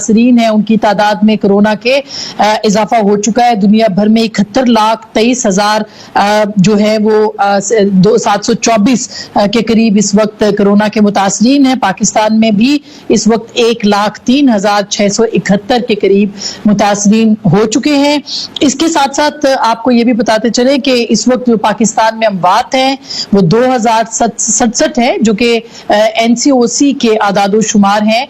मुतासरीन हैं उनकी तादाद में कोरोना के इजाफा हो चुका है। दुनिया भर में 71,23,000 जो है वो 724 के करीब इस वक्त कोरोना के मुतासरीन हैं। पाकिस्तान में भी इस वक्त 1,03,671 के करीब मुतासरीन हो चुके हैं। इसके साथ साथ आपको ये भी बताते चले कि इस वक्त जो पाकिस्तान में अमवात हैं वो 2,067 हैं, जो कि NCOC के आदादो शुमार हैं।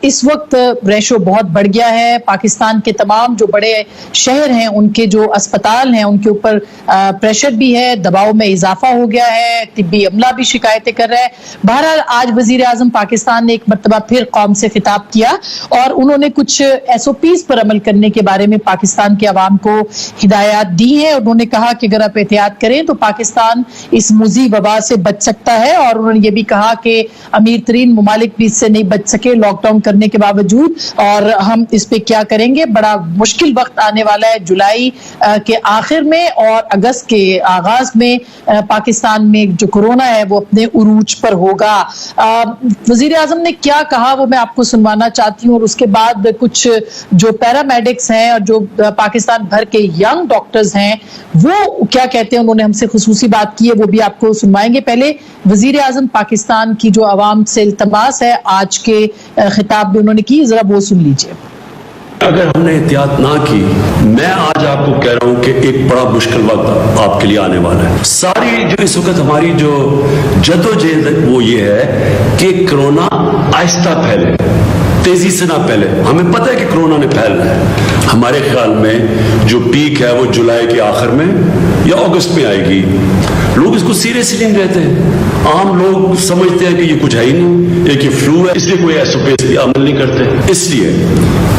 इस वक्त रेशो बहुत बढ़ गया है। पाकिस्तान के तमाम जो बड़े शहर हैं उनके जो अस्पताल हैं उनके ऊपर प्रेशर भी है, दबाव में इजाफा हो गया है, तिब्बी अमला भी शिकायतें कर रहा है। बहरहाल आज वजीर आजम पाकिस्तान ने एक मरतबा फिर कौम से खिताब किया और उन्होंने कुछ SOPs पर अमल करने के बारे में पाकिस्तान के अवाम को हिदायत दी है। उन्होंने कहा कि अगर आप एहतियात करें तो पाकिस्तान इस मुज़ी वबा से बच सकता है, और उन्होंने ये भी कहा कि अमीर तरीन ममालिक भी इससे नहीं बच सके लॉकडाउन करने के बावजूद, और हम इस पे क्या करेंगे। बड़ा मुश्किल वक्त आने वाला है जुलाई के आखिर में और अगस्त के आगाज में पाकिस्तान में जो कोरोना है वो अपने उरूज पर होगा। वजीर आजम ने क्या कहा वो मैं आपको सुनवाना चाहती हूँ, और उसके बाद कुछ जो पैरामेडिक्स हैं और जो पाकिस्तान भर के यंग डॉक्टर्स हैं वो क्या कहते हैं, उन्होंने हमसे खुसूसी बात की है, वो भी आपको सुनवाएंगे। पहले वजीर आजम पाकिस्तान की जो आवाम से इल्तमास है आज के खिताब में उन्होंने की, जरा वो सुन लीजिए। अगर हमने एहतियात ना की, मैं आज आपको कह रहा हूं कि एक बड़ा मुश्किल वक्त आपके लिए आने वाला है। सारी जो इस वक्त हमारी जो जद्दोजहद वो ये है कि कोरोना आहिस्ता फैले, तेजी से ना फैले। हमें पता है कि कोरोना ने फैलना है। हमारे ख्याल में जो पीक है वो जुलाई के आखिर में या अगस्त में आएगी। लोग इसको सीरियसली नहीं लेते हैं। आम लोग समझते हैं कि ये कुछ है ही नहीं, एक ये फ्लू है, इसलिए कोई SOPs पे अमल नहीं करते। इसलिए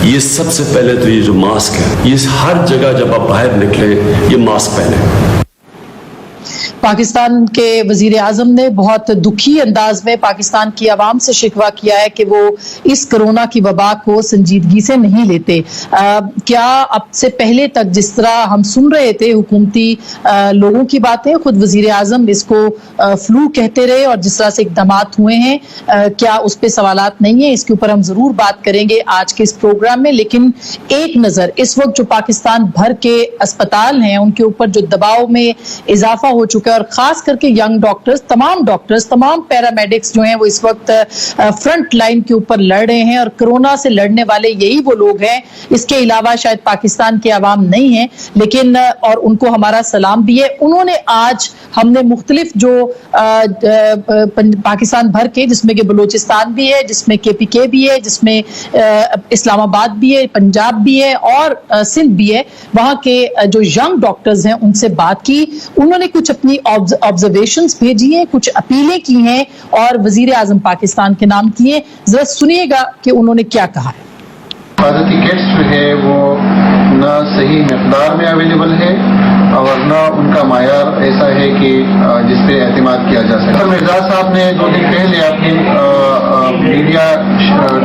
ये सबसे पहले तो ये जो मास्क है, ये हर जगह जब आप बाहर निकले ये मास्क पहने। पाकिस्तान के वजीर आजम ने बहुत दुखी अंदाज में पाकिस्तान की आवाम से शिकवा किया है कि वो इस कोरोना की वबा को संजीदगी से नहीं लेते। क्या अब से पहले तक जिस तरह हम सुन रहे थे हुकूमती लोगों की बातें, खुद वजीर आजम इसको फ्लू कहते रहे और जिस तरह से इक़दामात हुए हैं, क्या उस पर सवालात नहीं है? इसके ऊपर हम जरूर बात करेंगे आज के इस प्रोग्राम में। लेकिन एक नज़र इस वक्त जो पाकिस्तान भर के अस्पताल हैं उनके ऊपर जो दबाव में इजाफा हो चुका है, और खास करके यंग डॉक्टर्स, तमाम पैरामेडिक्स जो हैं वो इस वक्त फ्रंट लाइन के ऊपर लड़ रहे हैं, और कोरोना से लड़ने वाले यही वो लोग हैं। इसके अलावा शायद पाकिस्तान के अवाम नहीं है, लेकिन और उनको हमारा सलाम भी है। उन्होंने आज हमने मुख्तलिफ जो पाकिस्तान भर के, जिसमें कि बलूचिस्तान भी है, जिसमें KPK भी है, जिसमें इस्लामाबाद भी है, पंजाब भी है और सिंध भी है, वहाँ के जो यंग डॉक्टर्स हैं उनसे बात की। उन्होंने कुछ अपनी ऑब्जर्वेशंस भेजी हैं, कुछ अपीलें की हैं और वजीर आजम पाकिस्तान के नाम किए। जरा सुनिएगा कि उन्होंने क्या कहा है। हिफाजती किट्स जो है वो ना सही मिकदार में अवेलेबल है और ना उनका मायार ऐसा है कि जिस पे एतमाद किया जा सके। मिर्जा साहब ने 2 दिन पहले अपने मीडिया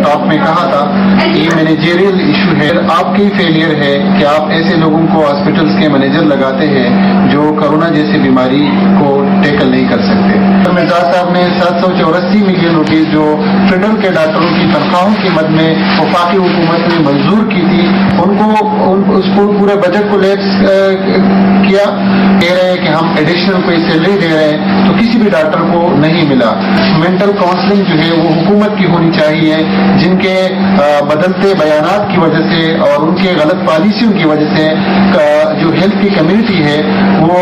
टॉक में कहा था कि ये मैनेजरियल इशू है, आपकी फेलियर है कि आप ऐसे लोगों को हॉस्पिटल्स के मैनेजर लगाते हैं जो कोरोना जैसी बीमारी को टैकल नहीं कर सकते। मिर्जा साहब ने 784 मिलियन रुपये जो फेडरल के डॉक्टरों की तनख्वाहों की मद में वफाकी हुकूमत ने मंजूर की थी, उसको पूरे बजट को लैप्स किया। कह रहे हैं कि हम एडिशनल कोई सैलरी दे रहे हैं, तो किसी भी डॉक्टर को नहीं मिला। मेंटल काउंसलिंग जो है वो हुकूमत की होनी चाहिए, जिनके बदलते बयानात की वजह से और उनके गलत पॉलिसियों की वजह से जो हेल्थ की कम्युनिटी है वो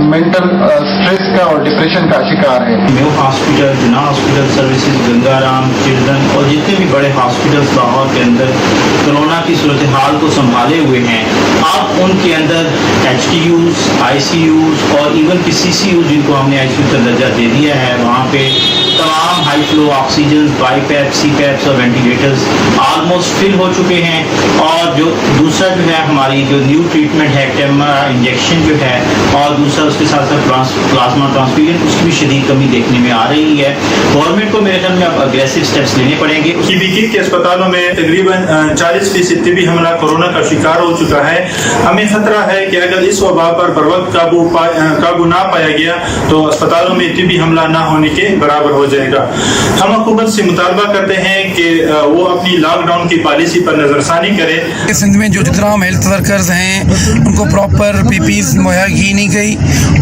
मेंटल स्ट्रेस का और डिप्रेशन का शिकार है। न्यू हॉस्पिटल, बिना हॉस्पिटल सर्विसेज, गंगाराम, चिल्ड्रन और जितने भी बड़े हॉस्पिटल्स लाहौर के अंदर कोरोना की सूरत हाल को संभाले हुए हैं, आप उनके अंदर HTUs, ICUs और इवन PCCUs, जिनको हमने ICU का दर्जा दे दिया है, वहाँ पे तमाम high flow oxygen, BiPAP, CPAPs और वेंटिलेटर्स ऑलमोस्ट फिल हो चुके हैं। और और जो दूसरा जो है हमारी जो न्यू ट्रीटमेंट है इंजेक्शन जो है, और दूसरा उसके साथ साथ प्लाज्मा ट्रांसफ्यूजन, उसकी भी शदीद कमी देखने में आ रही है। गवर्नमेंट को मेरे ख्याल में अब अग्रेसिव स्टेप्स लेने पड़ेंगे। KBK के अस्पतालों में तकरीबन 40% तिबी हमला कोरोना का शिकार हो चुका है। हमें खतरा है कि अगर इस वबा पर वक्त काबू ना पाया गया तो अस्पतालों में तिबी हमला ना होने के बराबर हो जाएगा। हम हुकूमत से मुतालबा करते हैं कि वो अपनी लॉकडाउन की पॉलिसी पर नजरसानी करे। सिंध में जो जितना हम हेल्थ वर्कर्स हैं उनको प्रॉपर PPEs मुहैया की नहीं गई,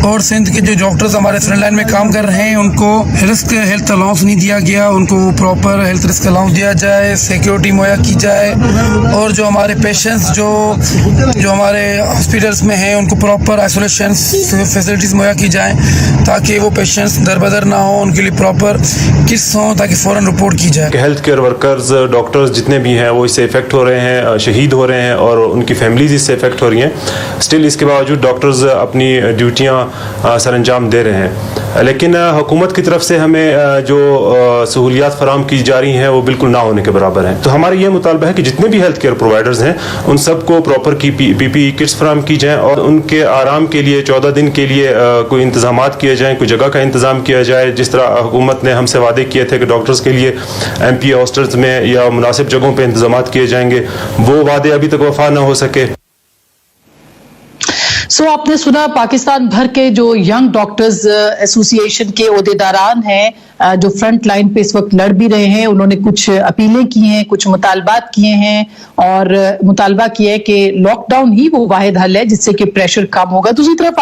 और सिंध के जो डॉक्टर्स हमारे फ्रंट लाइन में काम कर रहे हैं उनको रिस्क हेल्थ अलाउंस नहीं दिया गया, उनको प्रॉपर हेल्थ रिस्क अलाउंस दिया जाए, सिक्योरिटी मुहैया की जाए, और जो हमारे पेशेंट्स जो हमारे हॉस्पिटल्स में हैं उनको प्रॉपर आइसोलेशन फैसिलिटीज़ मुहैया की जाएँ ताकि वो पेशेंट्स दरबदर ना हो, उनके लिए प्रॉपर किट्स हों ताकि फ़ौरन रिपोर्ट की जाए। हेल्थ केयर वर्कर्स, डॉक्टर्स जितने भी हैं वो इससे इफ़ेक्ट हो रहे हैं, शहीद हो रहे हैं और उनकी फैमिलीज इससे इफ़ेक्ट हो रही हैं। स्टिल इसके बावजूद डॉक्टर्स अपनी ड्यूटियाँ सर अंजाम दे रहे हैं, लेकिन हुकूमत की तरफ से हमें जो सहूलियात फराम की जा रही हैं वो बिल्कुल ना होने के बराबर हैं। तो हमारा ये मुतालबा है कि जितने भी हेल्थ केयर प्रोवाइडर्स हैं उन सबको प्रॉपर PPE किट्स फराम की जाएँ और उनके आराम के लिए 14 दिन के लिए कोई इंतजामात किए जाएँ, कोई जगह का इंतज़ाम किया जाए। जिस तरह हुकूमत ने हमसे वादे किए थे कि डॉक्टर्स के लिए MP हॉस्टल्स में या मुनासिब जगहों पर इंतजामात किए जाएंगे, वो वादे अभी तक वफा न हो सके। आपने सुना पाकिस्तान भर के जो यंग डॉक्टर्स एसोसिएशन के ओहदेदारान हैं जो फ्रंट लाइन पे इस वक्त लड़ भी रहे हैं, उन्होंने कुछ अपीलें की हैं, कुछ मुतालबात किए हैं और मुतालबा किया है कि लॉकडाउन ही वो वाहिद हल है जिससे कि प्रेशर कम होगा। दूसरी तरफ